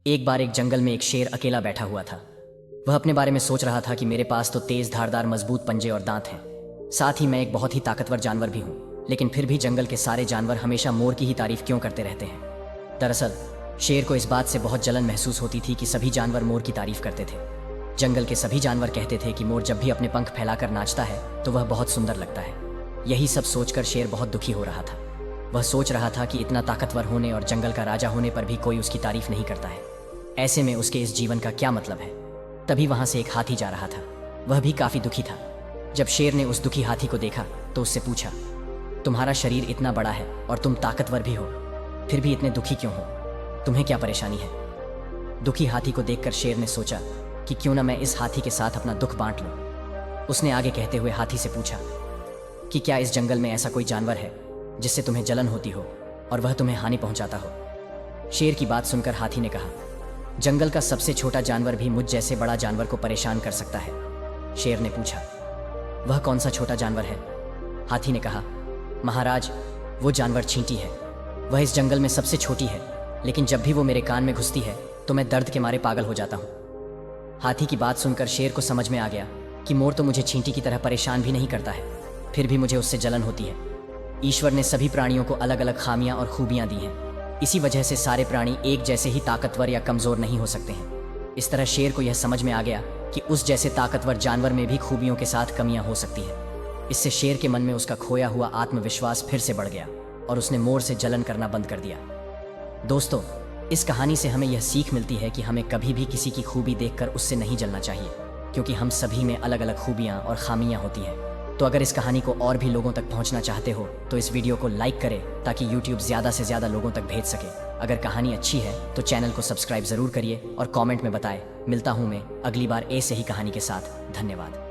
एक बार एक जंगल में एक शेर अकेला बैठा हुआ था। वह अपने बारे में सोच रहा था कि मेरे पास तो तेज धारदार मजबूत पंजे और दांत हैं, साथ ही मैं एक बहुत ही ताकतवर जानवर भी हूँ, लेकिन फिर भी जंगल के सारे जानवर हमेशा मोर की ही तारीफ क्यों करते रहते हैं। दरअसल शेर को इस बात से बहुत जलन महसूस होती थी कि सभी जानवर मोर की तारीफ करते थे। जंगल के सभी जानवर कहते थे कि मोर जब भी अपने पंख फैलाकर नाचता है तो वह बहुत सुंदर लगता है। यही सब सोचकर शेर बहुत दुखी हो रहा था। वह सोच रहा था कि इतना ताकतवर होने और जंगल का राजा होने पर भी कोई उसकी तारीफ नहीं करता है। ऐसे में उसके इस जीवन का क्या मतलब है। तभी वहां से एक हाथी जा रहा था। वह भी काफी दुखी था। जब शेर ने उस दुखी हाथी को देखा तो उससे पूछा, तुम्हारा शरीर इतना बड़ा है और तुम ताकतवर भी हो, फिर भी इतने दुखी क्यों हो? तुम्हें क्या परेशानी है? दुखी हाथी को देखकर शेर ने सोचा कि क्यों ना मैं इस हाथी के साथ अपना दुख बांट लूं। उसने आगे कहते हुए हाथी से पूछा कि क्या इस जंगल में ऐसा कोई जानवर है जिससे तुम्हें जलन होती हो और वह तुम्हें हानि पहुंचाता हो? शेर की बात सुनकर हाथी ने कहा, जंगल का सबसे छोटा जानवर भी मुझ जैसे बड़ा जानवर को परेशान कर सकता है। शेर ने पूछा, वह कौन सा छोटा जानवर है? हाथी ने कहा, महाराज, वो जानवर चींटी है। वह इस जंगल में सबसे छोटी है, लेकिन जब भी वो मेरे कान में घुसती है तो मैं दर्द के मारे पागल हो जाता हूँ। हाथी की बात सुनकर शेर को समझ में आ गया कि मोर तो मुझे चींटी की तरह परेशान भी नहीं करता है, फिर भी मुझे उससे जलन होती है। ईश्वर ने सभी प्राणियों को अलग अलग खामियां और खूबियां दी हैं। इसी वजह से सारे प्राणी एक जैसे ही ताकतवर या कमजोर नहीं हो सकते हैं। इस तरह शेर को यह समझ में आ गया कि उस जैसे ताकतवर जानवर में भी खूबियों के साथ कमियां हो सकती हैं। इससे शेर के मन में उसका खोया हुआ आत्मविश्वास फिर से बढ़ गया और उसने मोर से जलन करना बंद कर दिया। दोस्तों, इस कहानी से हमें यह सीख मिलती है कि हमें कभी भी किसी की खूबी देखकर उससे नहीं जलना चाहिए, क्योंकि हम सभी में अलग अलग खूबियां और खामियां होती हैं। तो अगर इस कहानी को और भी लोगों तक पहुंचना चाहते हो तो इस वीडियो को लाइक करें ताकि YouTube ज़्यादा से ज़्यादा लोगों तक भेज सके। अगर कहानी अच्छी है तो चैनल को सब्सक्राइब ज़रूर करिए और कमेंट में बताएं। मिलता हूं मैं अगली बार ऐसे ही कहानी के साथ। धन्यवाद।